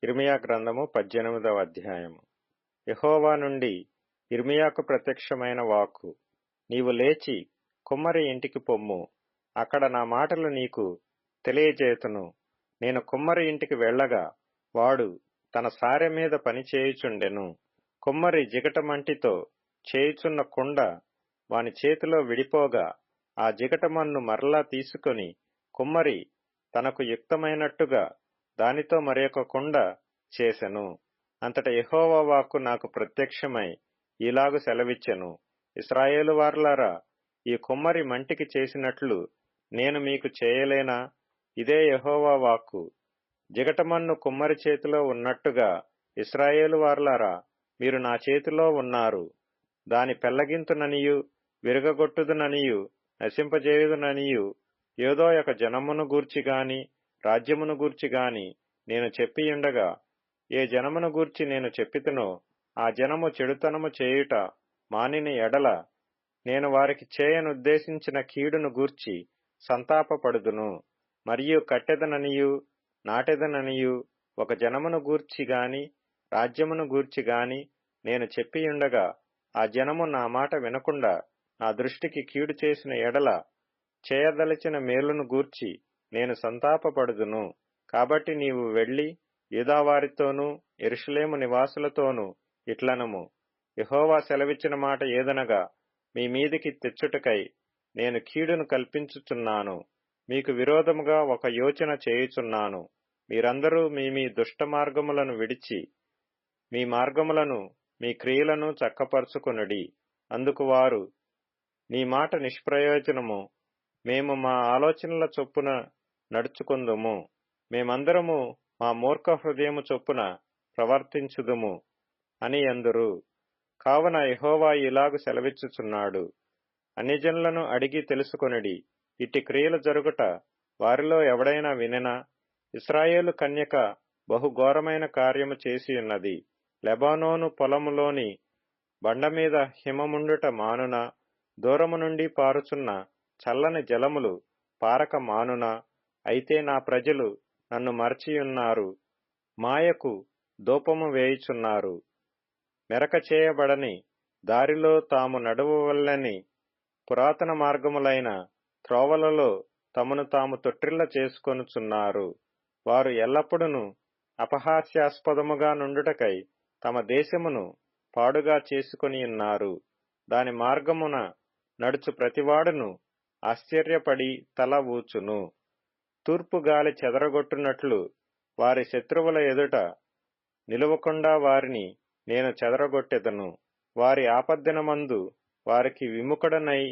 యిర్మీయా గ్రంథము 18వ అధ్యాయము. యెహోవా నుండి యిర్మీయాకు ప్రత్యక్షమైన వాక్కు. నీవు లేచి కుమ్మరి ఇంటికి పొమ్ము, అక్కడ నా మాటలు నీకు తెలియజేతును. నేను కుమ్మరి ఇంటికి వెళ్ళగా వాడు తన సారె మీద పని చేయుచుండెను. కుమ్మరి జిగటమంటితో చేయుచున్న కుండ వాని చేతిలో విడిపోగా ఆ జిగటమన్ను మరలా తీసుకొని కుమ్మరి తనకు యుక్తమైనట్టుగా దానితో మరొక కుండ చేసెను. అంతట యెహోవా వాక్కు నాకు ప్రత్యక్షమై ఇలాగు సెలవిచ్చెను. ఇశ్రాయేలు వారలారా, ఈ కుమ్మరి మంటికి చేసినట్లు నేను మీకు చేయలేనా? ఇదే యెహోవా వాక్కు. జిగటమన్ను కుమ్మరి చేతిలో ఉన్నట్టుగా ఇశ్రాయేలు వారలారా, మీరు నా చేతిలో ఉన్నారు. దాని పెళ్లగింతుననియు విరగగొట్టుదుననియు నశింపజేయుదుననియు ఏదో ఒక జనమును గూర్చి గాని రాజ్యమును గూర్చి గాని నేను చెప్పియుండగా, ఏ జనమును గూర్చి నేను చెప్పితునో ఆ జనము చెడుతనము చేయుట మానిన ఎడల నేను వారికి చేయనుద్దేశించిన కీడును గూర్చి సంతాపపడుదును. మరియు కట్టెదననియు నాటెదననియు ఒక జనమును గూర్చి గాని రాజ్యమును గూర్చి గాని నేను చెప్పియుండగా ఆ జనము నా మాట వినకుండా నా దృష్టికి కీడు చేసిన ఎడల చేయదలచిన మేలును గూర్చి నేను సంతాపపడుదును. కాబట్టి నీవు వెళ్లి యూదావారితోనూ యెరూషలేము నివాసులతోనూ ఇట్లనము, యెహోవా సెలవిచ్చిన మాట ఏదనగా, మీ మీదికి తెచ్చుటకై నేను కీడును కల్పించుచున్నాను. మీకు విరోధముగా ఒక యోచన చేయుచున్నాను. మీరందరూ మీ దుష్ట మార్గములను విడిచి మీ మార్గములను మీ క్రియలను చక్కపరుచుకొనుడి. అందుకు వారు, నీ మాట నిష్ప్రయోజనము, మేము మా ఆలోచనల చొప్పున నడుచుకుందుము. మేమందరము మా మూర్ఖ హృదయము చొప్పున ప్రవర్తించుదుము అని అందురు. కావున యెహోవా ఇలాగు సెలవిచ్చుచున్నాడు, అన్యజనులను అడిగి తెలుసుకొనుడి. ఇట్టి క్రియలు జరుగుట వారిలో ఎవడైనా వినెనా? ఇశ్రాయేలు కన్యక బహుఘోరమైన కార్యము చేసియున్నది. లెబానోను పొలములోని బండమీద హిమముండుట మానునా? దూరము నుండి పారుచున్న చల్లని జలములు పారక మానునా? అయితే నా ప్రజలు నన్ను మరచియున్నారు, మాయకు ధూపము వేయుచున్నారు. మెరక చేయబడని దారిలో తాము నడువవలెని పురాతన మార్గములైన త్రోవలలో తమను తాము తొట్టిల్ల చేసుకొనుచున్నారు. వారు ఎల్లప్పుడూ అపహాస్యాస్పదముగా నుండుటకై తమ దేశమును పాడుగా చేసుకొనియున్నారు. దాని మార్గమున నడుచు ప్రతివాడును ఆశ్చర్యపడి తల ఊచును. తూర్పు గాలి చెదరగొట్టునట్లు వారి శత్రువుల ఎదుట నిలువకుండా వారిని నేను చెదరగొట్టెదను. వారి ఆపద్దినమందు వారికి విముఖుడనై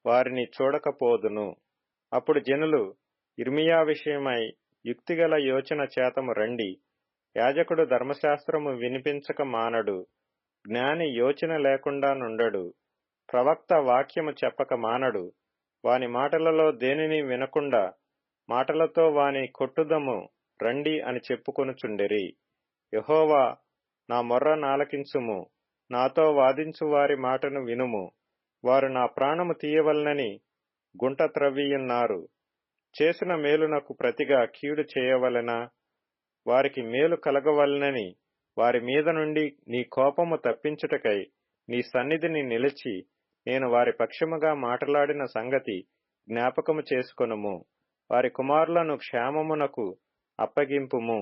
వారిని చూడకపోదును. అప్పుడు జనులు యిర్మీయా విషయమై యుక్తిగల యోచన చేతము రండి. యాజకుడు ధర్మశాస్త్రము వినిపించక మానడు, జ్ఞాని యోచన లేకుండా నుండడు, ప్రవక్త వాక్యము చెప్పక మానడు. వాని మాటలలో దేనిని వినకుండా మాటలతో వాని కొట్టుదము రండి అని చెప్పుకొనుచుండిరి. యెహోవా, నా మొర్ర నాలకించుము, నాతో వాదించు వారి మాటను వినుము. వారు నా ప్రాణము తీయవలనని గుంట త్రవ్వియున్నారు. చేసిన మేలునకు ప్రతిగా కీడు చేయవలెనా? వారికి మేలు కలగవలనని వారి మీద నుండి నీ కోపము తప్పించుటకై నీ సన్నిధిని నిలిచి నేను వారి పక్షముగా మాట్లాడిన సంగతి జ్ఞాపకము చేసుకొనుము. వారి కుమారులను క్షేమమునకు అప్పగింపుము,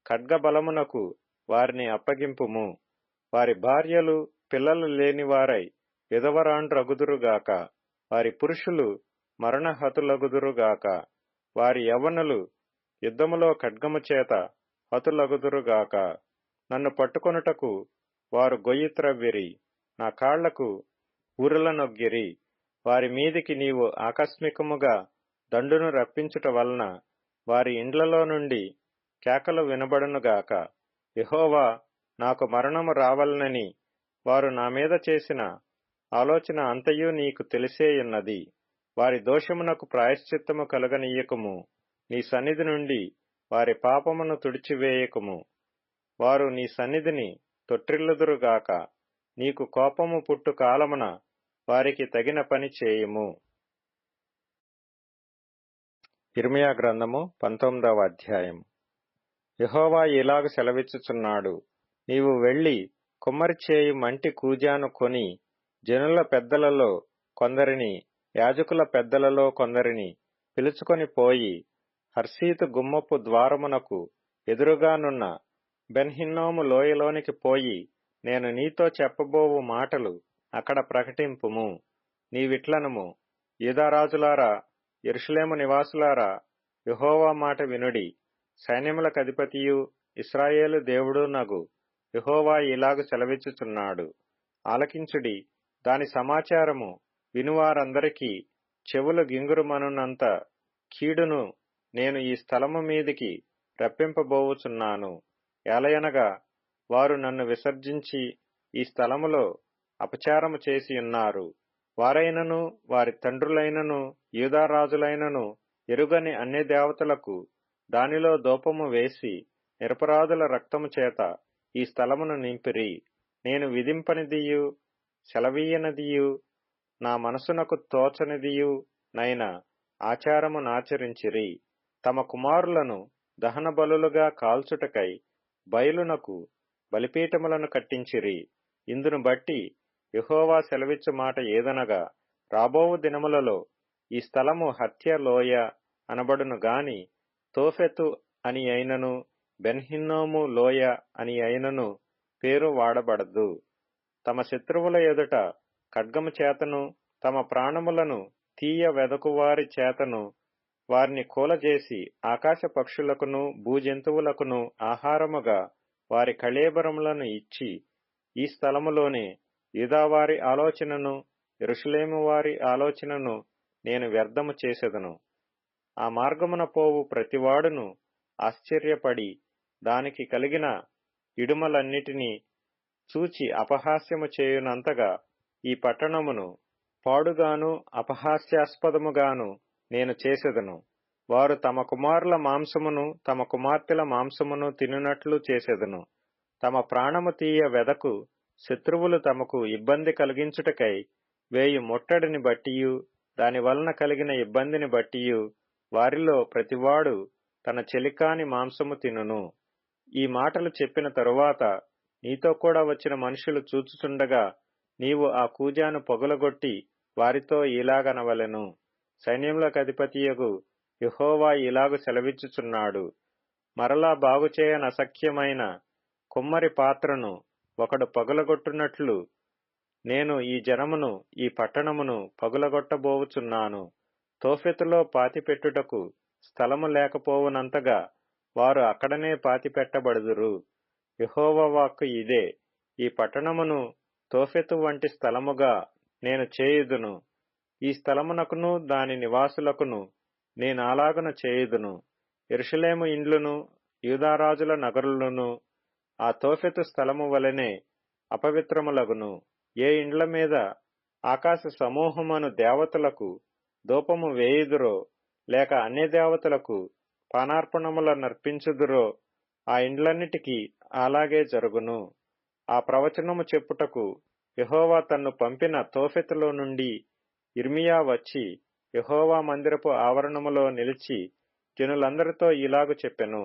ఖడ్గబలమునకు వారిని అప్పగింపుము. వారి భార్యలు పిల్లలు లేనివారై విధవరాండ్రగుదురుగాక. వారి పురుషులు మరణహతులగుదురుగాక. వారి యవ్వనులు యుద్ధములో ఖడ్గము చేత హతులగుదురుగాక. నన్ను పట్టుకొనుటకు వారు గొయ్యి త్రవ్విరి, నా కాళ్లకు ఊరలనొగ్గిరి. వారి మీదికి నీవు ఆకస్మికముగా దండును రప్పించుట వలన వారి ఇండ్లలో నుండి కేకలు వినబడునుగాక. యెహోవా, నాకు మరణము రావలనని వారు నా మీద చేసిన ఆలోచన అంతయు నీకు తెలిసేయున్నది. వారి దోషమునకు ప్రాయశ్చిత్తము కలుగనీయకము. నీ సన్నిధి నుండి వారి పాపమును తుడిచివేయకము. వారు నీ సన్నిధిని తొట్టిల్లుదురుగాక. నీకు కోపము పుట్టు కాలమున వారికి తగిన పని చేయుము. యిర్మీయా గ్రంథము 19వ అధ్యాయం. యెహోవా ఇలాగ సెలవిచ్చుచున్నాడు, నీవు వెళ్లి కుమ్మరి చేయి మంటి కూజాను కొని జనుల పెద్దలలో కొందరిని యాజకుల పెద్దలలో కొందరిని పిలుచుకొని పోయి హర్షీతు గుమ్మపు ద్వారమునకు ఎదురుగానున్న బెన్హిన్నోము లోయలోనికి పోయి నేను నీతో చెప్పబోవు మాటలు అక్కడ ప్రకటింపుము. నీవిట్లనుము, యూదారాజులారా, యెరూషలేము నివాసులారా, యెహోవా మాట వినుడి. సైన్యములకధిపతియు ఇశ్రాయేలు దేవుడునగు యెహోవా ఇలాగు సెలవిచ్చుచున్నాడు, ఆలకించుడి. దాని సమాచారము వినువారందరికీ చెవులు గింగురుమనునంత కీడును నేను ఈ స్థలము మీదికి రప్పింపబోవుచున్నాను. ఏలయనగా వారు నన్ను విసర్జించి ఈ స్థలములో అపచారము చేసియున్నారు. వారైనను వారి తండ్రులైనను యూదారాజులైనను ఎరుగని అన్య దేవతలకు దానిలో దూపము వేసి నిరపరాధుల రక్తము చేత ఈ స్థలమును నింపిరి. నేను విధింపనిదియు సెలవీయనదియు నా మనసునకు తోచనిదియు నైన ఆచారము నాచరించిరి. తమ కుమారులను దహన బలులుగా కాల్చుటకై బయలునకు బలిపీఠములను కట్టించిరి. ఇందును బట్టి యెహోవా సెలవిచ్చు మాట ఏదనగా, రాబోవు దినములలో ఈ స్థలము హత్య లోయ అనబడును గాని తోఫెతు అని అయినను బెన్హిన్నోము లోయ అని అయినను పేరు వాడబడదు. తమ శత్రువుల ఎదుట ఖడ్గము చేతను తమ ప్రాణములను తీయ వెదకువారి చేతను వారిని కూలజేసి ఆకాశ పక్షులకును భూజంతువులకును ఆహారముగా వారి కళేబరములను ఇచ్చి ఈ స్థలములోనే యూదావారి ఆలోచనను యెరూషలేము వారి ఆలోచనను నేను వ్యర్థము చేసెదను. ఆ మార్గమున పోవు ప్రతివాడును ఆశ్చర్యపడి దానికి కలిగిన ఇడుమలన్నిటినీ చూచి అపహాస్యము చేయునంతగా ఈ పట్టణమును పాడుగాను అపహాస్యాస్పదముగాను నేను చేసెదను. వారు తమ కుమారుల మాంసమును తమ కుమార్తెల మాంసమును తినునట్లు చేసెదను. తమ ప్రాణము తీయ వెదకు శత్రువులు తమకు ఇబ్బంది కలిగించుటకై వేయు ముట్టడిని బట్టియు దాని వలన కలిగిన ఇబ్బందిని బట్టియు వారిలో ప్రతివాడు తన చెలికాని మాంసము తినును. ఈ మాటలు చెప్పిన తరువాత నీతో కూడా వచ్చిన మనుషులు చూచుచుండగా నీవు ఆ కూజాను పొగలగొట్టి వారితో ఇలాగనవలెను, సైన్యములకధిపతియగు యెహోవా ఇలాగు సెలవిచ్చుచున్నాడు, మరలా బాగుచేయనసఖ్యమైన కుమ్మరి పాత్రను ఒకడు పగులగొట్టునట్లు నేను ఈ జనమును ఈ పట్టణమును పగులగొట్టబోవుచున్నాను. తోఫెతులో పాతిపెట్టుటకు స్థలము లేకపోవునంతగా వారు అక్కడనే పాతిపెట్టబడుదురు. యెహోవా వాక్కు ఇదే. ఈ పట్టణమును తోఫెతు వంటి స్థలముగా నేను చేయుదును. ఈ స్థలమునకును దాని నివాసులకును నేనాలాగున చేయుదును. యెరూషలేము ఇండ్లును యూదారాజుల నగరులను ఆ తోఫెతు స్థలము వలెనే అపవిత్రములగును. ఏ ఇండ్ల మీద ఆకాశ సమూహమను దేవతలకు ధూపము వేయుదురో లేక అన్య దేవతలకు పానార్పణముల నర్పించుదురో ఆ ఇండ్లన్నిటికీ అలాగే జరుగును. ఆ ప్రవచనము చెప్పుటకు యెహోవా తన్ను పంపిన తోఫెతులో నుండి యిర్మీయా వచ్చి యెహోవా మందిరపు ఆవరణములో నిలిచి జనులందరితో ఇలాగు చెప్పెను,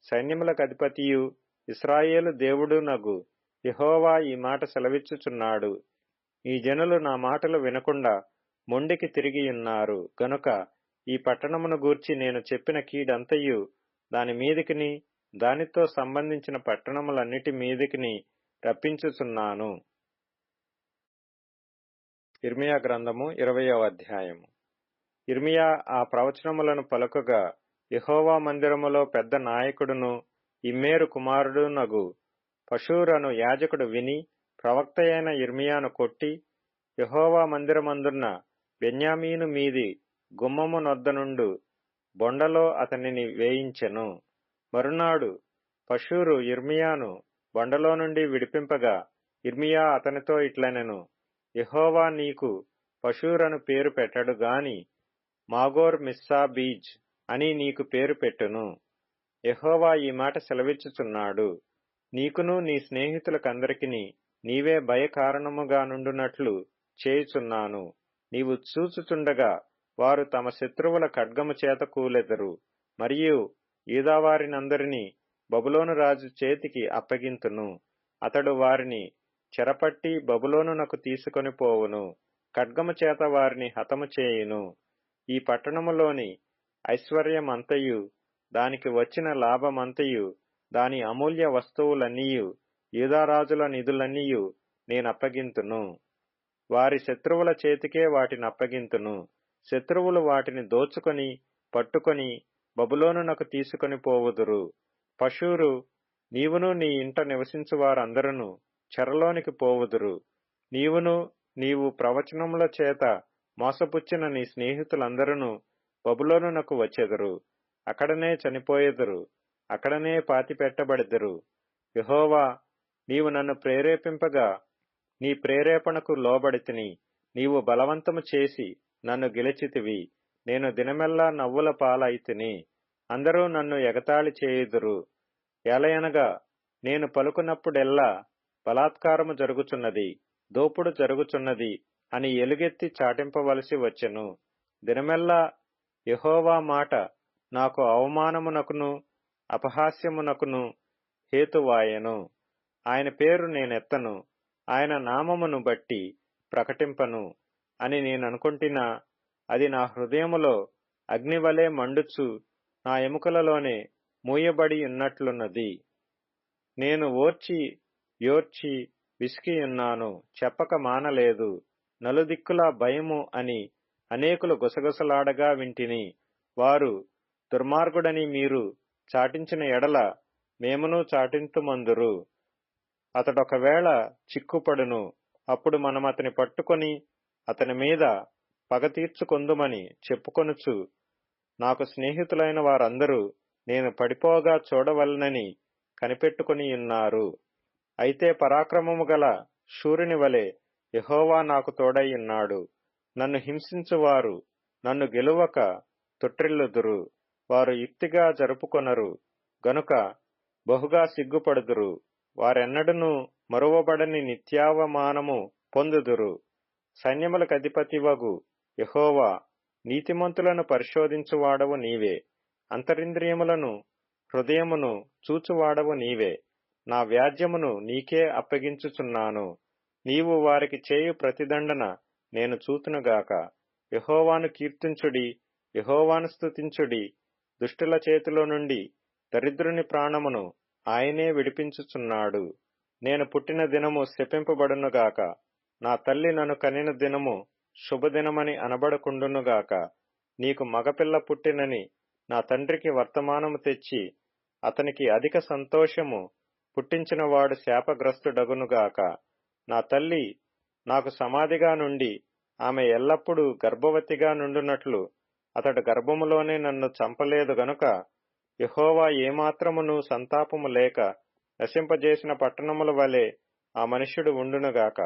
సైన్యములకధిపతియు ఇశ్రాయేలు దేవుడునగు యెహోవా ఈ మాట సెలవిచ్చుచున్నాడు, ఈ జనులు నా మాటలు వినకుండా మొండికి తిరిగియున్నారు గనుక ఈ పట్టణమును గూర్చి నేను చెప్పిన కీడంతయు దాని మీదికిని దానితో సంబంధించిన పట్టణములన్నిటి మీదికిని రప్పించుచున్నాను. యిర్మీయా గ్రంథము 20వ అధ్యాయము. యిర్మీయా ఆ ప్రవచనములను పలుకగా యెహోవా మందిరములో పెద్ద నాయకుడును ఇమ్మేరు కుమారుడునగు పషూరను యాజకుడు విని ప్రవక్తయైన యిర్మీయాను కొట్టి యెహోవా మందిరమందున్న బెన్యామీను మీది గుమ్మము నొద్ద నుండు బొండలో అతనిని వేయించెను. మరునాడు పషూరు యిర్మీయాను బొండలో నుండి విడిపింపగా యిర్మీయా అతనితో ఇట్లనెను, యెహోవా నీకు పషూరను పేరు పెట్టడు గాని మాగోర్ మిస్సాబీజ్ అని నీకు పేరు పెట్టును. యెహోవా ఈ మాట సెలవిచ్చుచున్నాడు, నీకును నీ స్నేహితులకందరికిని నీవే భయకారణముగా నుండునట్లు చేయుచున్నాను. నీవు చూచుచుండగా వారు తమ శత్రువుల ఖడ్గము చేత కూలెదరు, మరియు యూదావారినందరినీ బబులోను రాజు చేతికి అప్పగింతును. అతడు వారిని చెరపట్టి బబులోనునకు తీసుకొని పోవును. ఖడ్గము చేత వారిని హతము చేయును. ఈ పట్టణములోని ఐశ్వర్యమంతయు, దానికి వచ్చిన లాభమంతయు, దాని అమూల్య వస్తువులన్నీయు, యూదారాజుల నిధులన్నీయు నేనప్పగింతును. వారి శత్రువుల చేతికే వాటినప్పగింతును. శత్రువులు వాటిని దోచుకొని పట్టుకొని బబులోనునకు తీసుకొని పోవుదురు. పషూరు, నీవును నీ ఇంట నివసించు వారందరును చెరలోనికి పోవుదురు. నీవును నీవు ప్రవచనముల చేత మోసపుచ్చిన నీ స్నేహితులందరూ బబులోనునకు వచ్చెదరు. అక్కడనే చనిపోయెదరు, అక్కడనే పాతిపెట్టబడెదరు. యెహోవా, నీవు నన్ను ప్రేరేపింపగా నీ ప్రేరేపణకు లోబడితిని. నీవు బలవంతము చేసి నన్ను గెలిచితివి. నేను దినమెల్లా నవ్వుల పాలైతిని. అందరూ నన్ను ఎగతాళి చేయుదురు. ఏలయనగా నేను పలుకున్నప్పుడెల్లా బలాత్కారము జరుగుచున్నది, దోపుడు జరుగుచున్నది అని ఎలుగెత్తి చాటింపవలసి వచ్చెను. దినమెల్లా యెహోవా మాట నాకు అవమానమునకును అపహాస్యమునకును హేతువాయెను. ఆయన పేరు నేనెత్తను, ఆయన నామమును బట్టి ప్రకటింపను అని నేననుకొంటినా, అది నా హృదయములో అగ్నివలే మండుచు నా ఎముకలలోనే మూయబడి ఉన్నట్లున్నది. నేను ఓర్చి యోర్చి విసికియున్నాను, చెప్పక మానలేదు. నలుదిక్కులా భయము అని అనేకులు గుసగుసలాడగా వింటిని. వారు దుర్మార్గుడని మీరు చాటించిన ఎడల మేమును చాటింతుమందురు. అతడొకవేళ చిక్కుపడును, అప్పుడు మనమతని పట్టుకొని అతని మీద పగ తీర్చుకొందుమని చెప్పుకొనుచు, నాకు స్నేహితులైన వారందరూ నేను పడిపోగా చూడవలనని కనిపెట్టుకొనియున్నారు. అయితే పరాక్రమము గల శూరుని వలె యెహోవా నాకు తోడైయున్నాడు. నన్ను హింసించువారు నన్ను గెలువక తొట్రిల్లుదురు. వారు యుక్తిగా జరుపుకొనరు గనుక బహుగా సిగ్గుపడుదురు. వారెన్నడను మరువబడని నిత్యావమానము పొందుదురు. సైన్యములకధిపతివగు యెహోవా, నీతిమంతులను పరిశోధించువాడవు నీవే. అంతరింద్రియములను హృదయమును చూచువాడవు నీవే. నా వ్యాజ్యమును నీకే అప్పగించుచున్నాను. నీవు వారికి చేయు ప్రతిదండన నేను చూతునుగాక. యెహోవాను కీర్తించుడి, యెహోవాను స్తుతించుడి. దుష్టుల చేతిలో నుండి దరిద్రుని ప్రాణమును ఆయనే విడిపించుచున్నాడు. నేను పుట్టిన దినము శపింపబడునుగాక. నా తల్లి నన్ను కనిన దినము శుభదినమని అనబడకుండునుగాక. నీకు మగపిల్ల పుట్టినని నా తండ్రికి వర్తమానము తెచ్చి అతనికి అధిక సంతోషము పుట్టించినవాడు శాపగ్రస్తుడగునుగాక. నా తల్లి నాకు సమాధిగా నుండి ఆమె ఎల్లప్పుడూ గర్భవతిగా నుండునట్లు అతడు గర్భములోనే నన్ను చంపలేదు గనుక యెహోవా ఏమాత్రమును సంతాపము లేక నశింపజేసిన పట్టణముల వలె ఆ మనుష్యుడు ఉండునుగాక.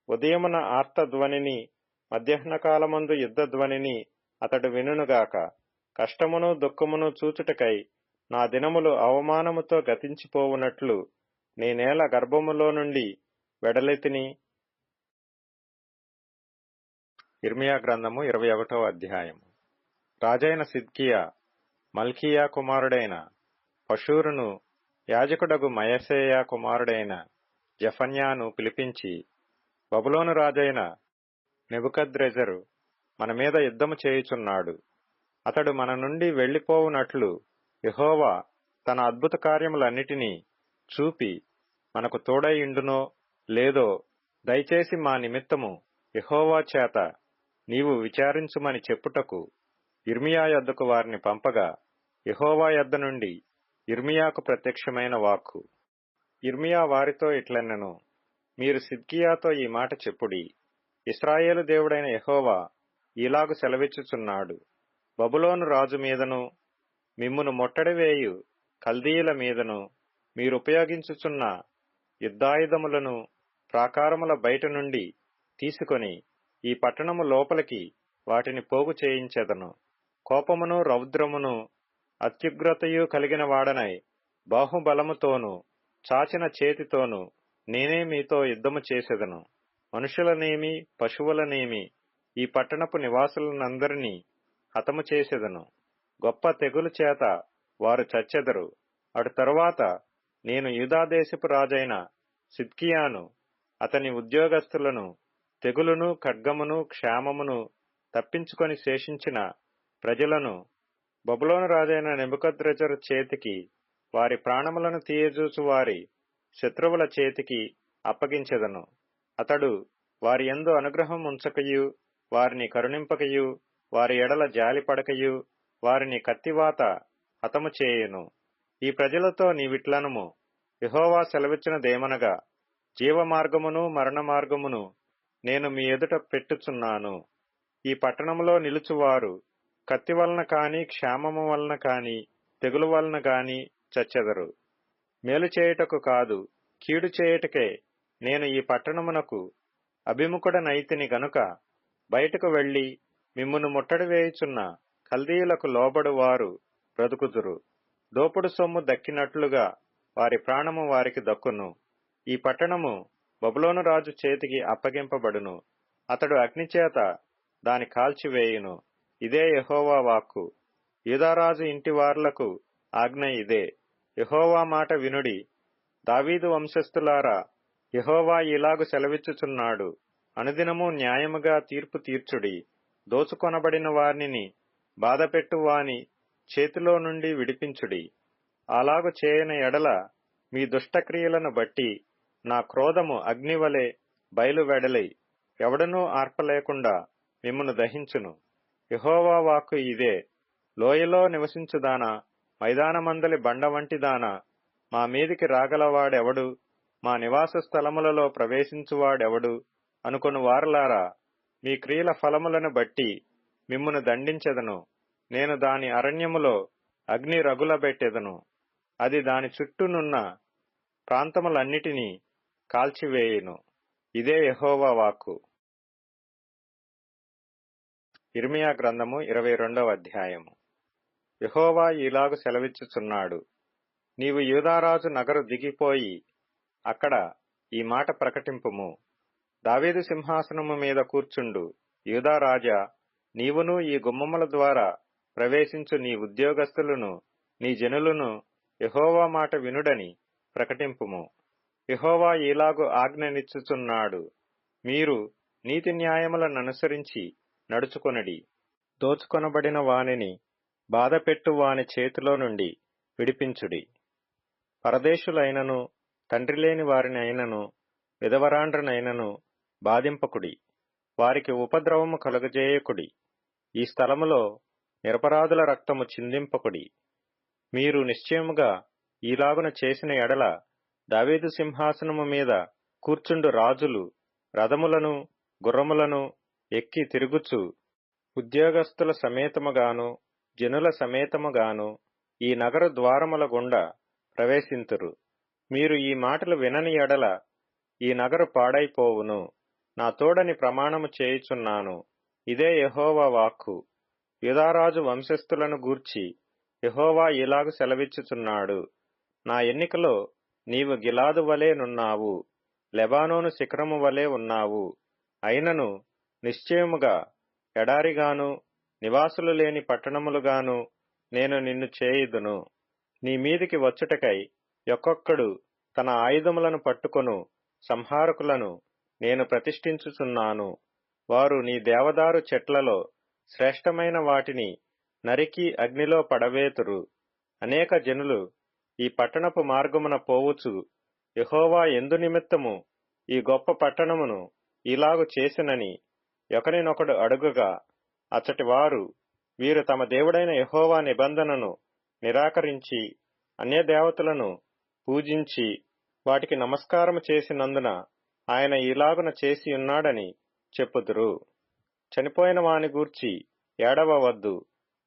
ఉదయమున ఆర్తధ్వనిని, మధ్యాహ్నకాలమందు యుద్ధధ్వనిని అతడు వినుగాక. కష్టమును దుఃఖమును చూచుటకై నా దినములు అవమానముతో గతించిపోవునట్లు నేనేల గర్భములో నుండి వెడలెతిని. ఇర్మియా గ్రంథము 21వ అధ్యాయము. రాజైన సిద్కియా మల్కీయా కుమారుడైన పషూరును, యాజకుడగు మయసేయా కుమారుడైన జెఫన్యాను పిలిపించి, బబులోను రాజైన నెబుకద్రెజరు మన మీద యుద్ధము చేయుచున్నాడు. అతడు మన నుండి వెళ్లిపోవునట్లు యెహోవా తన అద్భుత కార్యములన్నిటినీ చూపి మనకు తోడైయుండునో లేదో దయచేసి మా నిమిత్తము యెహోవా చేత నీవు విచారించుమని చెప్పుటకు ఇర్మియా యొద్దకు వారిని పంపగా, యెహోవా యొద్ద నుండి ఇర్మియాకు ప్రత్యక్షమైన వాక్కు. ఇర్మియా వారితో ఇట్లనెను, మీరు సిద్కియాతో ఈ మాట చెప్పుడి. ఇశ్రాయేలు దేవుడైన యెహోవా ఈలాగు సెలవిచ్చుచున్నాడు, బబులోను రాజు మీదను మిమ్మును ముట్టడివేయు కల్దీయుల మీదను మీరుపయోగించుచున్న యుద్ధాయుధములను ప్రాకారముల బయట నుండి తీసుకొని ఈ పట్టణము లోపలికి వాటిని పోగు చేయించెదను. కోపమును రౌద్రమును అత్యుగ్రతయు కలిగిన వాడనై బాహుబలముతోనూ చాచిన చేతితోనూ నేనే మీతో యుద్ధము చేసెదను. మనుషులనేమి పశువులనేమి ఈ పట్టణపు నివాసులనందరినీ హతము చేసెదను. గొప్ప తెగులు చేత వారు చచ్చెదరు. అటు తరువాత నేను యూదాదేశపు రాజైన సిద్కియాను అతని ఉద్యోగస్తులను తెగులును ఖడ్గమును క్షామమును తప్పించుకొని శేషించిన ప్రజలను బబులోను రాజైన నెబుకద్రెజరు చేతికి వారి ప్రాణములను తీయజూచు వారి శత్రువుల చేతికి అప్పగించెదను. అతడు వారి యందు అనుగ్రహం ఉంచకయు వారిని కరుణింపకయు వారి ఎడల జాలిపడకయు వారిని కత్తివాత హతము చేయును. ఈ ప్రజలతో నీవిట్లనుము, యెహోవా సెలవిచ్చినదేమనగా, జీవమార్గమును మరణ మార్గమును నేను మీ ఎదుట పెట్టుచున్నాను. ఈ పట్టణములో నిలుచువారు కత్తి వలన కాని క్షామము వలన కాని తెగులు వలన గాని చచ్చెదరు. మేలు చేయుటకు కాదు, కీడు చేయుటకే నేను ఈ పట్టణమునకు అభిముఖుడనైతిని గనుక బయటకు వెళ్లి మిమ్మును ముట్టడి వేయుచున్న కల్దీయులకు లోబడు వారు బ్రతుకుదురు. దోపుడు సొమ్ము దక్కినట్లుగా వారి ప్రాణము వారికి దక్కును. ఈ పట్టణము బబులోను రాజు చేతికి అప్పగింపబడును. అతడు అగ్నిచేత దాని కాల్చివేయును. ఇదే యెహోవా వాక్కు. యూదారాజు ఇంటి వార్లకు ఆజ్ఞ ఇదే. యెహోవా మాట వినుడి. దావీదు వంశస్థులారా, యెహోవా ఇలాగు సెలవిచ్చుచున్నాడు, అనుదినము న్యాయముగా తీర్పు తీర్చుడి. దోచుకొనబడిన వారిని బాధపెట్టు వాని చేతిలో నుండి విడిపించుడి. అలాగు చేయని ఎడల మీ దుష్టక్రియలను బట్టి నా క్రోధము అగ్నివలె బయలువెడలి ఎవడనూ ఆర్పలేకుండా మిమ్మును దహించును. యెహోవా వాక్కు ఇదే. లోయలో నివసించుదానా, మైదానమందలి బండ వంటిదానా, మా మీదికి రాగలవాడెవడు, మా నివాస స్థలములలో ప్రవేశించువాడెవడు అనుకొను వారలారా, మీ క్రియల ఫలములను బట్టి మిమ్మును దండించెదను. నేను దాని అరణ్యములో అగ్ని రగులబెట్టెదను. అది దాని చుట్టూనున్న ప్రాంతములన్నిటినీ కాల్చివేయును. ఇదే యెహోవా వాక్కు. ఇర్మియా గ్రంథము 22వ అధ్యాయము. యెహోవా ఇలాగు సెలవిచ్చుచున్నాడు, నీవు యూదారాజు నగరు దిగిపోయి అక్కడ ఈ మాట ప్రకటింపుము. దావీదు సింహాసనము మీద కూర్చుండు యూదారాజా, నీవును ఈ గుమ్మముల ద్వారా ప్రవేశించు నీ ఉద్యోగస్తులను నీ జనులను యెహోవా మాట వినుడని ప్రకటింపుము. యెహోవా ఇలాగు ఆజ్ఞనిచ్చుచున్నాడు, మీరు నీతి న్యాయములననుసరించి నడుచుకొనుడి. దోచుకొనబడిన వానిని బాధపెట్టు వాని చేతిలో నుండి విడిపించుడి. పరదేశులైనను తండ్రిలేని వారినైనను విధవరాండ్రనైనను బాధింపకుడి. వారికి ఉపద్రవము కలుగజేయకుడి. ఈ స్థలములో నిరపరాధుల రక్తము చిందింపకుడి. మీరు నిశ్చయముగా ఈలాగున చేసిన ఎడల దావీదు సింహాసనము మీద కూర్చుండు రాజులు రథములను గుర్రములను ఎక్కి తిరుగుచు ఉద్యోగస్తుల సమేతముగాను జనుల సమేతముగాను ఈ నగర ద్వారముల గుండా ప్రవేశింతురు. మీరు ఈ మాటలు వినని ఎడల ఈ నగరు పాడైపోవును. నా తోడని ప్రమాణము చేయుచున్నాను. ఇదే యెహోవా వాక్కు. యూదారాజు వంశస్థులను గూర్చి యెహోవా ఇలాగు సెలవిచ్చుచున్నాడు, నా ఎన్నికలో నీవు గిలాదు వలె నున్నావు, లెబానోను శిఖరము వలె ఉన్నావు. అయినను నిశ్చయముగా ఎడారిగాను నివాసులు లేని పట్టణములుగాను నేను నిన్ను చేయుదును. నీ మీదికి వచ్చుటకై ఒక్కొక్కడు తన ఆయుధములను పట్టుకొను సంహారకులను నేను ప్రతిష్ఠించుచున్నాను. వారు నీ దేవదారు చెట్లలో శ్రేష్టమైన వాటిని నరికి అగ్నిలో పడవేతురు. అనేక జనులు ఈ పట్టణపు మార్గమున పోవుచు యెహోవా ఎందు నిమిత్తము ఈ గొప్ప పట్టణమును ఇలాగు చేసినని ఒకరినొకడు అడుగగా, అచ్చటి వారు వీరు తమ దేవుడైన యెహోవా నిబంధనను నిరాకరించి అన్యదేవతలను పూజించి వాటికి నమస్కారము చేసినందున ఆయన ఇలాగున చేసియున్నాడని చెప్పుదురు. చనిపోయిన వాని గూర్చి ఏడవవద్దు,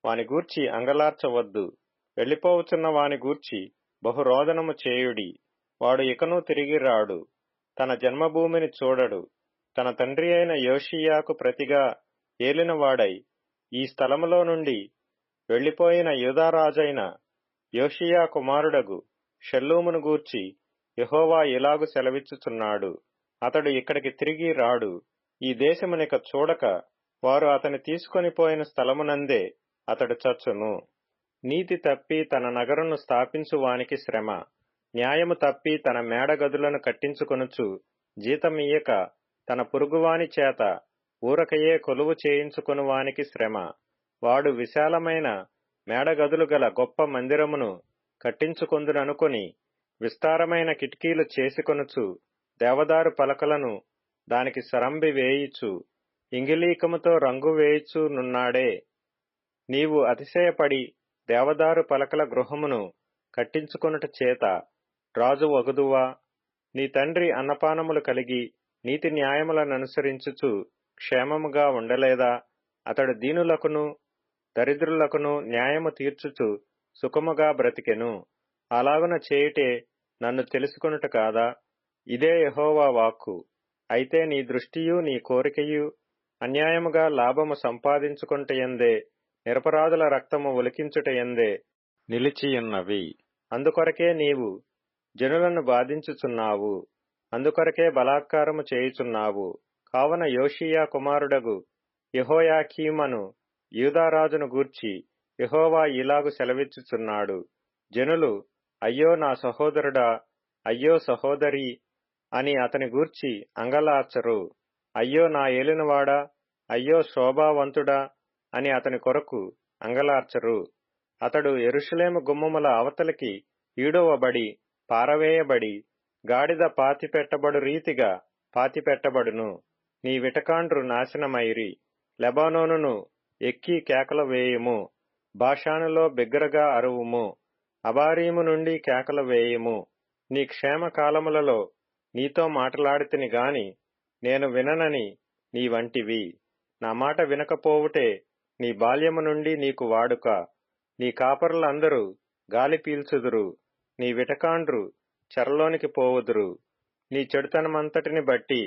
వాని గూర్చి అంగలార్చవద్దు. వెళ్లిపోవుచున్న వాని గూర్చి బహురోదనము చేయుడి. వాడు ఇకనూ తిరిగి రాడు, తన జన్మభూమిని చూడడు. తన తండ్రి అయిన యోషియాకు ప్రతిగా ఏలినవాడై ఈ స్థలములో నుండి వెళ్లిపోయిన యూదారాజైన యోషియా కుమారుడగు షల్లూమును గూర్చి యెహోవా ఇలాగు సెలవిచ్చుచున్నాడు, అతడు ఇక్కడికి తిరిగి రాడు. ఈ దేశమునిక చూడక వారు అతని తీసుకొని పోయిన స్థలమునందే అతడు చచ్చును. నీతి తప్పి తన నగరును స్థాపించువానికి శ్రమ. న్యాయము తప్పి తన మేడగదులను కట్టించుకొనుచు జీతమియ్యక తన పొరుగువాని చేత ఊరకయే కొలువు చేయించుకొనువానికి శ్రమ. వాడు విశాలమైన మేడగదులు గల గొప్ప మందిరమును కట్టించుకొందుననుకొని విస్తారమైన కిటికీలు చేసుకొనుచు దేవదారు పలకలను దానికి సరంబి వేయిచు ఇంగిలీకముతో రంగు వేయిచు నున్నాడే. నీవు అతిశయపడి దేవదారు పలకల గృహమును కట్టించుకొనుట చేత రాజు వగుదువా? నీ తండ్రి అన్నపానములు కలిగి నీతి న్యాయములననుసరించుచు క్షేమముగా ఉండలేదా? అతడు దీనులకును దరిద్రులకును న్యాయము తీర్చుచు సుఖముగా బ్రతికెను. అలాగున చేయుటే నన్ను తెలుసుకొనుట కాదా? ఇదే యెహోవా వాక్కు. అయితే నీ దృష్టియు నీ కోరికయు అన్యాయముగా లాభము సంపాదించుకొనుటయందే నిరపరాధుల రక్తము ఒలికించుటయందే నిలిచియున్నవి. అందుకొరకే నీవు జనులను బాధించుచున్నావు, అందుకొరకే బలాత్కారము చేయుచున్నావు. కావున యోషీయా కుమారుడగు యెహోయాకీమను యూదారాజును గూర్చి యెహోవా ఇలాగు సెలవిచ్చుచున్నాడు. జనులు అయ్యో నా సహోదరుడా, అయ్యో సహోదరీ అని అతని గూర్చి అంగలార్చరు. అయ్యో నా ఏలినవాడా, అయ్యో శోభావంతుడా అని అతని కొరకు అంగలార్చరు. అతడు యెరూషలేము గుమ్మముల అవతలికి ఈడవబడి పారవేయబడి గాడిద పాతిపెట్టబడు రీతిగా పాతిపెట్టబడును. నీ విటకాండ్రు నాశనమైరి. లెబానోనును ఎక్కి కేకలు వేయుము, బాషానులో బిగ్గరగా అరువుము, అబారీము నుండి కేకలు వేయుము. నీ క్షేమ కాలములలో నీతో మాటలాడితిని గాని నేను విననని నీ వంటివి. నా మాట వినకపోవుటే నీ బాల్యము నుండి నీకు వాడుక. నీ కాపరులందరూ గాలి పీల్చుదురు, నీ విటకాండ్రు చెరలోనికి పోవుదురు. నీ చెడుతనమంతటిని బట్టి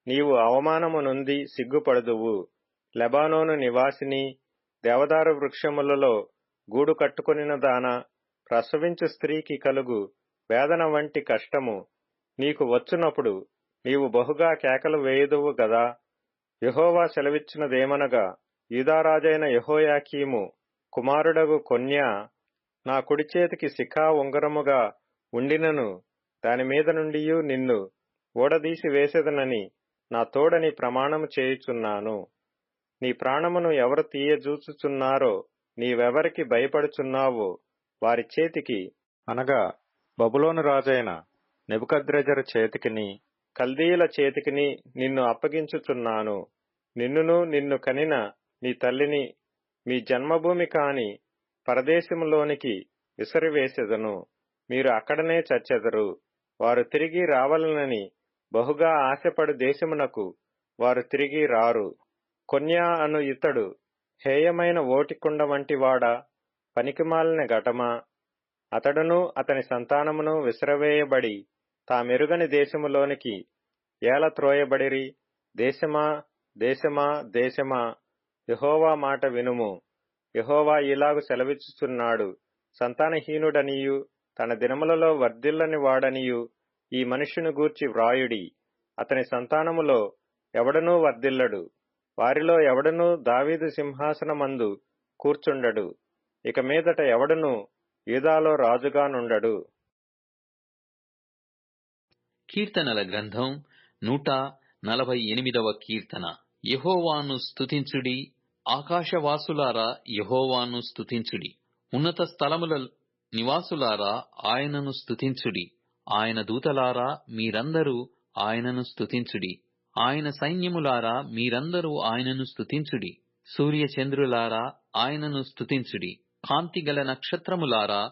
నీవు అవమానము నొంది సిగ్గుపడుదువు. లెబానోను నివాసిని, దేవదారు వృక్షములలో గూడు కట్టుకొనిన దాన, ప్రసవించు స్త్రీకి కలుగు వేదన వంటి కష్టము నీకు వచ్చునప్పుడు నీవు బహుగా కేకలు వేయుదువు గదా. యెహోవా సెలవిచ్చినదేమనగా, యూదారాజైన యెహోయాకీము కుమారుడగు కొన్యా నా కుడి చేతికి శిఖా ఉంగరముగా ఉండినను దానిమీద నుండియు నిన్ను ఊడదీసి వేసేదనని నా తోడని ప్రమాణము చేయుచున్నాను. నీ ప్రాణమును ఎవరు తీయజూచుచున్నారో, నీవెవరికి భయపడుచున్నావో వారి చేతికి, అనగా బబులోను రాజైన నెబుకద్రెజరు చేతికిని కల్దీయుల చేతికిని నిన్ను అప్పగించుచున్నాను. నిన్నును నిన్ను కనిన నీ తల్లిని మీ జన్మభూమి కాని పరదేశములోనికి విసిరివేసెదను. మీరు అక్కడనే చచ్చెదరు. వారు తిరిగి రావాలనని బహుగా ఆశపడు దేశమునకు వారు తిరిగి రారు. కొన్యా అను ఇతడు హేయమైన ఓటికుండ వంటి వాడా, పనికిమాలిన ఘటమా? అతడును అతని సంతానమును విసిరవేయబడి తామెరుగని దేశములోనికి ఏల త్రోయబడిరి. దేశమా, దేశమా, దేశమా, యెహోవా మాట వినుము. యెహోవా ఇలాగు సెలవిచ్చుచున్నాడు. సంతానహీనుడనియు తన దినములలో వర్ధిల్లని వాడనియు ఈ మనుష్యుని గూర్చి వ్రాయుడి. అతని సంతానములో ఎవడనూ వర్ధిల్లడు, వారిలో ఎవడనూ దావీదు సింహాసనమందు కూర్చుండడు. ఇక మీదట ఎవడనూ యూదాలో రాజుగా నుండడు. కీర్తనల గ్రంథం 148వ కీర్తన. యెహోవాను స్తుతించుడి, ఆకాశవాసులారా యెహోవాను స్తుతించుడి. ఉన్నత స్థలముల నివాసులారా ఆయనను స్తుతించుడి. ఆయన దూతలారా మీరందరూ ఆయనను స్తుతించుడి. ఆయన సైన్యములారా మీరందరూ ఆయనను స్తుతించుడి. సూర్యచంద్రులారా ఆయనను స్తుతించుడి. కాంతిగల నక్షత్రములారా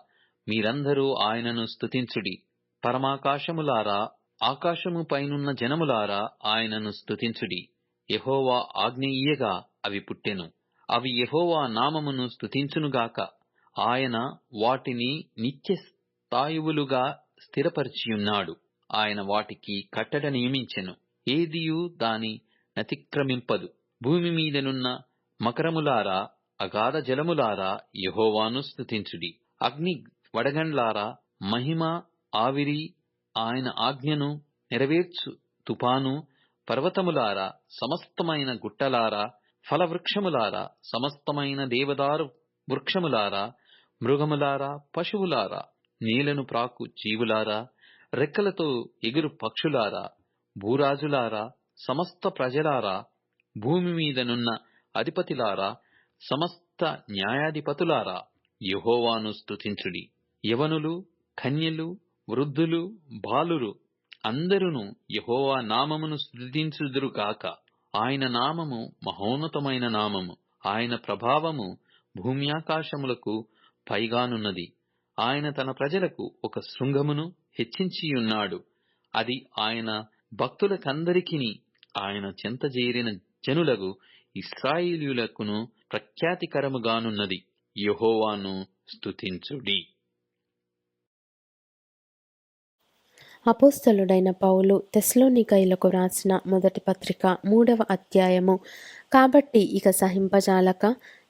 మీరందరూ ఆయనను స్తుతించుడి. పరమాకాశములారా, ఆకాశము పైనున్న జనములారా ఆయనను స్తుతించుడి. యెహోవా ఆజ్ఞ ఇయ్యగా అవి పుట్టెను. అవి యెహోవా నామమును స్తుతించునుగాక. ఆయన వాటిని నిత్య స్థాయువులుగా స్థిరపరిచియున్నాడు. ఆయన వాటికి కట్టడ నియమించెను. ఏదియు దాని నతిక్రమింపదు. భూమి మీదనున్న మకరములారా, అగాధ జలములారా యెహోవాను స్తుతించుడి. అగ్ని వడగండ్లారా, మహిమ, ఆవిరి, ఆయన ఆజ్ఞను నెరవేర్చు తుపాను, పర్వతములారా, సమస్తమైన గుట్టలారా, ఫలవృక్షములారా, సమస్తమైన దేవదారు వృక్షములారా, మృగములారా, పశువులారా, నీళ్లను ప్రాకు జీవులారా, రెక్కలతో ఎగురు పక్షులారా, భూరాజులారా, సమస్త ప్రజలారా, భూమి మీదనున్న అధిపతిలారా, సమస్త న్యాయాధిపతులారా, యెహోవాను స్తుతించుడి. యవనులు, కన్యలు, వృద్ధులు, బాలురు అందరును యెహోవా నామమును స్తుతించుదురుగాక. ఆయన నామము మహోన్నతమైన నామము. ఆయన ప్రభావము భూమ్యాకాశములకు పైగానున్నది. ఆయన తన ప్రజలకు ఒక శృంగమును హెచ్చించియున్నాడు. అది ఆయన భక్తులకందరికిని, ఆయన చెంత చేరిన జనులకు ఇశ్రాయేలీయులకును ప్రఖ్యాతికరముగానున్నది. యెహోవాను స్తుతించుడి. అపోస్తలుడైన పౌలు తెస్సలోనికయులకు వ్రాసిన మొదటి పత్రిక 3వ అధ్యాయము. కాబట్టి ఇక సహింపజాలక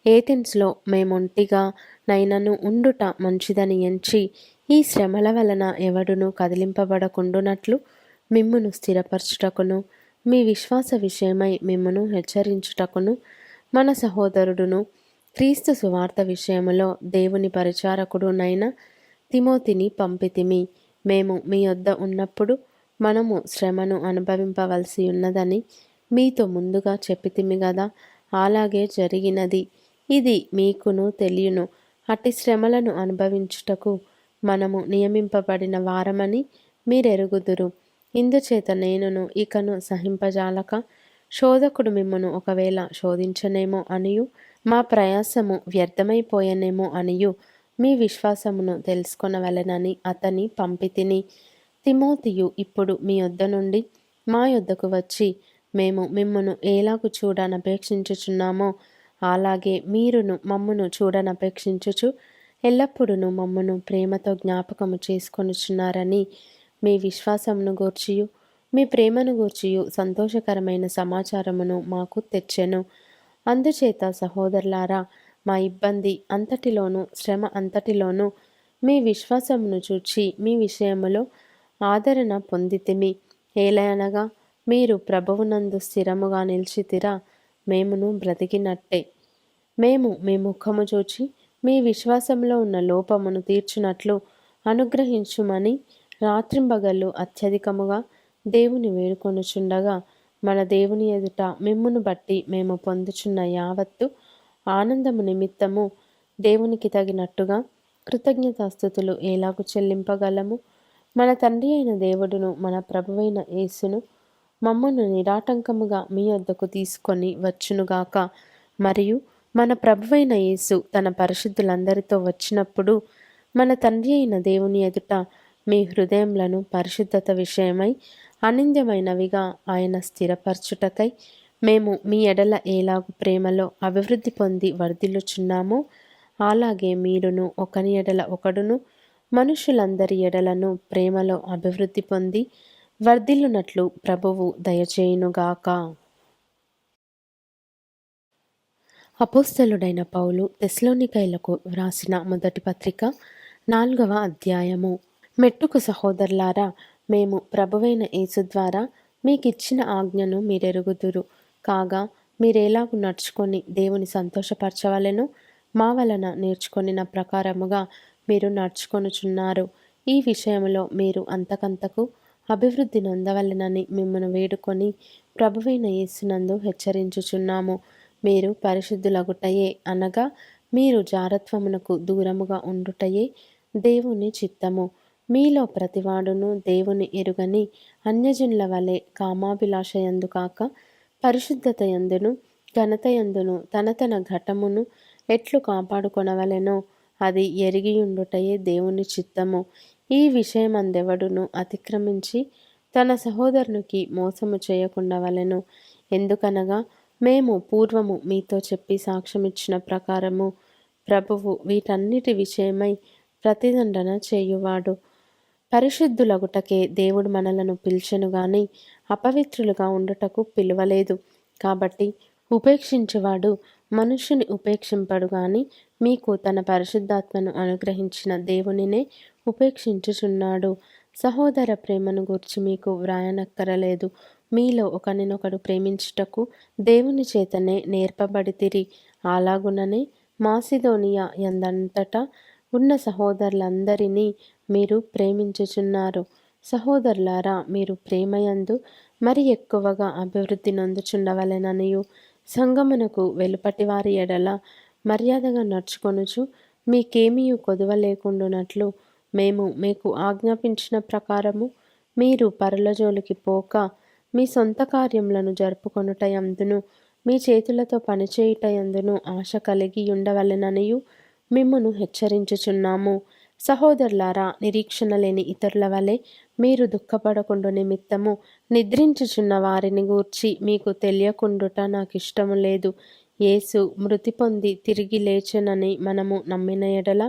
ఏథెన్స్లో మేమొంటిగా నైనను ఉండుట మంచిదని ఎంచి ఈ శ్రమల వలన ఎవడును కదిలింపబడకుండునట్లు మిమ్మును స్థిరపరచుటకును మీ విశ్వాస విషయమై మిమ్మును హెచ్చరించుటకును మన సహోదరుడును క్రీస్తు సువార్త విషయములో దేవుని పరిచారకుడునైన తిమోతిని పంపితిమి. మేము మీ యొద్ద ఉన్నప్పుడు మనము శ్రమను అనుభవింపవలసి ఉన్నదని మీతో ముందుగా చెప్పితిమి గదా, అలాగే జరిగినది. ఇది మీకును తెలియను. అట్టి శ్రమలను అనుభవించుటకు మనము నియమింపబడిన వారమని మీరెరుగుదురు. ఇందుచేత నేనును ఇకను సహింపజాలక శోధకుడు మిమ్మును ఒకవేళ శోధించనేమో అనియు మా ప్రయాసము వ్యర్థమైపోయనేమో అనియు మీ విశ్వాసమును తెలుసుకొనవలెనని అతని పంపితిని. తిమోతియు ఇప్పుడు మీ యొద్ద నుండి మా యొద్దకు వచ్చి మేము మిమ్మును ఏలాగు చూడనపేక్షించుచున్నామో అలాగే మీరును మమ్మును చూడనపేక్షించుచు ఎల్లప్పుడూ మమ్మును ప్రేమతో జ్ఞాపకము చేసుకొనుచున్నారని మీ విశ్వాసమును గూర్చియు మీ ప్రేమను గూర్చియు సంతోషకరమైన సమాచారమును మాకు తెచ్చెను. అందుచేత సహోదరులారా, మా ఇబ్బంది అంతటిలోనూ శ్రమ అంతటిలోనూ మీ విశ్వాసమును చూచి మీ విషయములో ఆదరణ పొందితిమి. ఏలయనగా మీరు ప్రభువునందు స్థిరముగా నిలిచితిరా, మేమును బ్రతికినట్టే. మేము మీ ముఖము చూచి మీ విశ్వాసంలో ఉన్న లోపమును తీర్చునట్లు అనుగ్రహించుమని రాత్రింబగళ్ళు అత్యధికముగా దేవుని వేడుకొనుచుండగా, మన దేవుని ఎదుట మిమ్మును బట్టి మేము పొందుచున్న యావత్తు ఆనందము నిమిత్తము దేవునికి తగినట్టుగా కృతజ్ఞతాస్తుతులు ఎలాగు చెల్లింపగలము? మన తండ్రి అయిన దేవుడును మన ప్రభువైన యేసును మమ్మను నిరాటంకముగా మీ వద్దకు తీసుకొని వచ్చునుగాక. మరియు మన ప్రభువైన యేసు తన పరిశుద్ధులందరితో వచ్చినప్పుడు మన తండ్రి అయిన దేవుని ఎదుట మీ హృదయములను పరిశుద్ధత విషయమై అనింద్యమైనవిగా ఆయన స్థిరపరచుటకై మేము మీ ఎడల ఏలాగు ప్రేమలో అభివృద్ధి పొంది వర్ధిల్లుచున్నామో అలాగే మీరును ఒకని ఎడల ఒకడును మనుషులందరి ఎడలను ప్రేమలో అభివృద్ధి పొంది వర్ధిల్లునట్లు ప్రభువు దయచేయునుగాక. అపోస్తలుడైన పౌలు తెస్సలోనికయులకు వ్రాసిన మొదటి పత్రిక 4వ అధ్యాయము. మెట్టుకు సహోదరులారా, మేము ప్రభువైన యేసు ద్వారా మీకిచ్చిన ఆజ్ఞను మీరెరుగుదురు. కాగా మీరేలాగు నడుచుకొని దేవుని సంతోషపరచవలెనో మా వలన నేర్చుకొనిన ప్రకారముగా మీరు నడుచుకొనుచున్నారు. ఈ విషయంలో మీరు అంతకంతకు అభివృద్ధి నొందవలెనని మిమ్మను వేడుకొని ప్రభువైన యేసునందు హెచ్చరించుచున్నాము. మీరు పరిశుద్ధులగుటయే అనగా మీరు జారత్వమునకు దూరముగా ఉండుటయే దేవుని చిత్తము. మీలో ప్రతివాడును దేవుని ఎరుగని అన్యజనుల వలె కామాభిలాషయందు కాక పరిశుద్ధతయందును ఘనతయందును తన ఘటమును ఎట్లు కాపాడుకొనవలెనో అది ఎరిగియుండుటయే దేవుని చిత్తము. ఈ విషయమందెవడును అతిక్రమించి తన సహోదరునికి మోసము చేయకుండవలెను. ఎందుకనగా మేము పూర్వము మీతో చెప్పి సాక్ష్యమిచ్చిన ప్రకారము ప్రభువు వీటన్నిటి విషయమై ప్రతిదండన చేయువాడు. పరిశుద్ధులగుటకే దేవుడు మనలను పిలిచెను గాని అపవిత్రులుగా ఉండుటకు పిలువలేదు. కాబట్టి ఉపేక్షించువాడు మనుష్యుని ఉపేక్షింపడు గాని మీకు తన పరిశుద్ధాత్మను అనుగ్రహించిన దేవునినే ఉపేక్షించుచున్నాడు. సహోదర ప్రేమను గూర్చి మీకు వ్రాయనక్కరలేదు. మీలో ఒకనినొకడు ప్రేమించుటకు దేవుని చేతనే నేర్పబడితిరి. అలాగుననే మాసిదోనియా యందంతటా ఉన్న సహోదరులందరినీ మీరు ప్రేమించుచున్నారు. సహోదరులారా, మీరు ప్రేమయందు మరి ఎక్కువగా అభివృద్ధి నొందుచుండవలెననియు, సంగమునకు వెలుపటి వారి ఎడల మర్యాదగా నడుచుకొనుచు మీకేమీయు కొదువ లేకుండునట్లు మేము మీకు ఆజ్ఞాపించిన ప్రకారము మీరు పరుల జోలికి పోక మీ సొంత కార్యములను జరుపుకొనుటయందును మీ చేతులతో పనిచేయుటయందును ఆశ కలిగి ఉండవలెననియు మిమ్మును హెచ్చరించుచున్నాము. సహోదరులారా, నిరీక్షణ లేని ఇతరుల వలె మీరు దుఃఖపడకుండు నిమిత్తము నిద్రించుచున్న వారిని గూర్చి మీకు తెలియకుండుట నాకిష్టము లేదు. యేసు మృతి పొంది తిరిగి లేచెనని మనము నమ్మిన ఎడల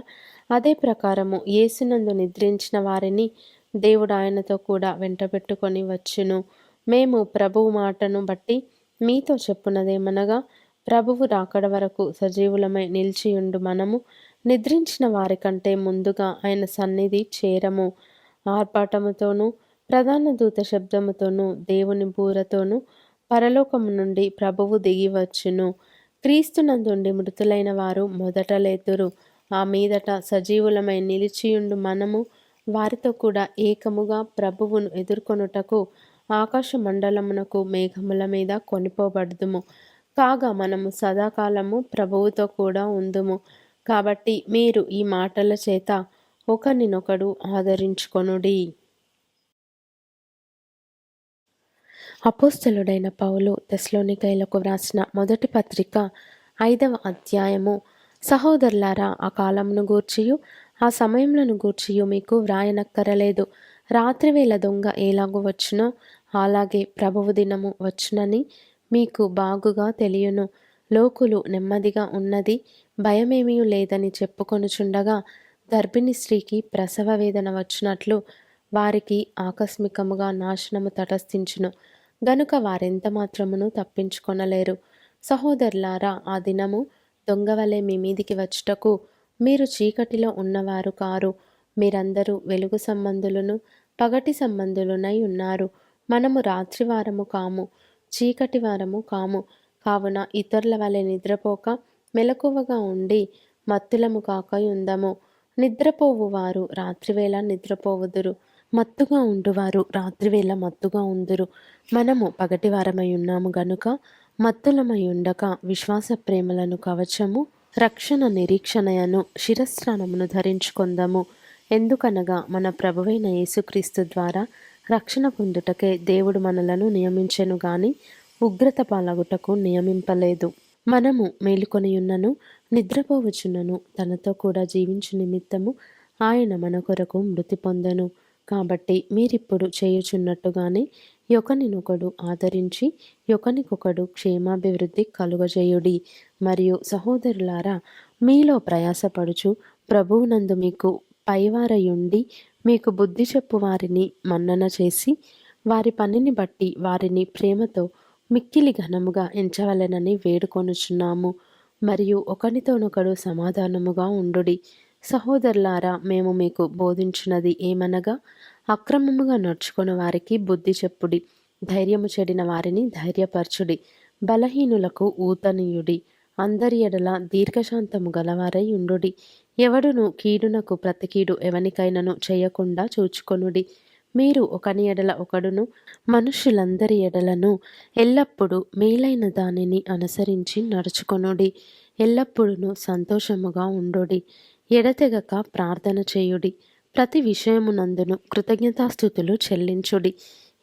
అదే ప్రకారము యేసునందు నిద్రించిన వారిని దేవుడు ఆయనతో కూడా వెంటబెట్టుకొని వచ్చును. మేము ప్రభువు మాటను బట్టి మీతో చెప్పున్నదేమనగా, ప్రభువు రాకడ వరకు సజీవులమై నిలిచియుండు మనము నిద్రించిన వారికంటే ముందుగా ఆయన సన్నిధి చేరము. ఆర్భాటముతోనూ ప్రధాన దూత శబ్దముతోనూ దేవుని బూరతోనూ పరలోకము నుండి ప్రభువు దిగి వచ్చును. క్రీస్తునందుండి మృతులైన వారు మొదట లేతురు. ఆ మీదట సజీవులమై నిలిచియుండు మనము వారితో కూడా ఏకముగా ప్రభువును ఎదుర్కొనుటకు ఆకాశ మండలమునకు మేఘముల మీద కొనిపోబడుదుము. కాగా మనము సదాకాలము ప్రభువుతో కూడా ఉందుము. కాబట్టి మీరు ఈ మాటల చేత ఒకరినొకడు ఆదరించుకొనుడి. అపోస్తలుడైన పౌలు తెస్సలోనికైలకు వ్రాసిన మొదటి పత్రిక 5వ అధ్యాయము. సహోదరులారా, ఆ కాలమును గూర్చియు ఆ సమయములను గూర్చియు మీకు వ్రాయనక్కరలేదు. రాత్రివేళ దొంగ ఎలాగు వచ్చునో అలాగే ప్రభువు దినము వచ్చునని మీకు బాగుగా తెలియను. లోకులు నెమ్మదిగా ఉన్నది, భయమేమీ లేదని చెప్పుకొనుచుండగా గర్భిణీ స్త్రీకి ప్రసవ వేదన వచ్చినట్లు వారికి ఆకస్మికముగా నాశనము తటస్థించును. గనుక వారెంత మాత్రమును తప్పించుకొనలేరు. సహోదరులారా, ఆ దినము దొంగవలే మీ మీదికి వచ్చుటకు మీరు చీకటిలో ఉన్నవారు కారు. మీరందరూ వెలుగు సంబంధులను పగటి సంబంధులునై ఉన్నారు. మనము రాత్రివారము కాము, చీకటి వారము కాము. కావున ఇతరుల వలె నిద్రపోక మెలకువగా ఉండి మత్తులము కాక ఉందము. నిద్రపోవు వారు రాత్రివేళ నిద్రపోవుదురు, మత్తుగా ఉండువారు రాత్రివేళ మత్తుగా ఉందురు. మనము పగటి వారమై ఉన్నాము గనుక మత్తులమై ఉండక విశ్వాస ప్రేమలను కవచము, రక్షణ నిరీక్షణయను శిరస్త్రాణమును ధరించుకొందము. ఎందుకనగా మన ప్రభువైన యేసుక్రీస్తు ద్వారా రక్షణ పొందుటకే దేవుడు మనలను నియమించెను గాని ఉగ్రత పాలగుటకు నియమింపలేదు. మనము మేలుకొనియున్నను నిద్రపోవచ్చున్నను తనతో కూడా జీవించు నిమిత్తము ఆయన మన కొరకు మృతి పొందెను. కాబట్టి మీరిప్పుడు చేయుచున్నట్టుగానే ఒకనినొకడు ఆదరించి ఒకనికొకడు క్షేమాభివృద్ధి కలుగజేయుడి. మరియు సహోదరులారా, మీలో ప్రయాసపడుచు ప్రభువునందు మీకు పైవారయుండి మీకు బుద్ధి చెప్పు వారిని మన్నన చేసి వారి పనిని బట్టి వారిని ప్రేమతో మిక్కిలి ఘనముగా ఎంచవలెనని వేడుకొనుచున్నాము. మరియు ఒకనితోనొకడు సమాధానముగా ఉండుడి. సహోదరులారా, మేము మీకు బోధించినది ఏమనగా, అక్రమముగా నడుచుకుని వారికి బుద్ధి చెప్పుడి, ధైర్యము చెడిన వారిని ధైర్యపరచుడి, బలహీనులకు ఊతనీయుడి, అందరి ఎడల దీర్ఘశాంతము గలవారై ఉండుడి. ఎవడును కీడునకు ప్రతికీడు ఎవనికైనను చేయకుండా చూచుకొనుడి. మీరు ఒకని ఎడల ఒకడును మనుష్యులందరి ఎడలను ఎల్లప్పుడూ మేలైన దానిని అనుసరించి నడుచుకొనుడి. ఎల్లప్పుడూ సంతోషముగా ఉండుడి. ఎడతెగక ప్రార్థన చేయుడి. ప్రతి విషయమునందును కృతజ్ఞతాస్థుతులు చెల్లించుడి.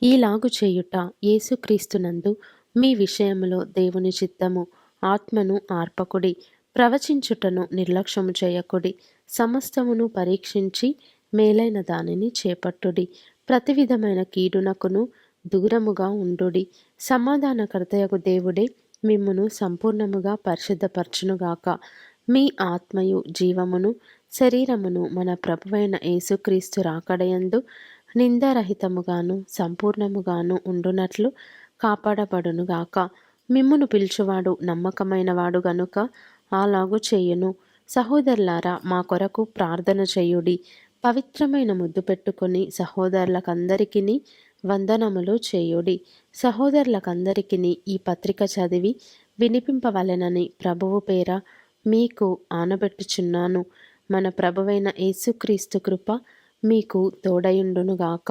ఈలాగు చేయుట యేసుక్రీస్తునందు మీ విషయములో దేవుని చిత్తము. ఆత్మను ఆర్పకుడి, ప్రవచించుటను నిర్లక్ష్యము చేయకుడి. సమస్తమును పరీక్షించి మేలైన దానిని చేపట్టుడి. ప్రతి విధమైన కీడునకును దూరముగా ఉండుడి. సమాధానకర్తయగు దేవుడే మిమ్మును సంపూర్ణముగా పరిశుద్ధపరచునుగాక. మీ ఆత్మయు జీవమును శరీరమును మన ప్రభువైన యేసుక్రీస్తు రాకడయందు నిందారహితముగాను సంపూర్ణముగాను ఉండునట్లు కాపాడబడునుగాక. మిమ్మును పిలుచువాడు నమ్మకమైన వాడు గనుక అలాగు చేయును. సహోదరులారా, మా కొరకు ప్రార్థన చేయుడి. పవిత్రమైన ముద్దు పెట్టుకొని సహోదరులకందరికీ వందనములు చేయుడి. సహోదరులకందరికీ ఈ పత్రిక చదివి వినిపింపవలెనని ప్రభువు పేర మీకు ఆనబెట్టుచున్నాను. మన ప్రభువైన యేసుక్రీస్తు కృప మీకు తోడయుండునుగాక.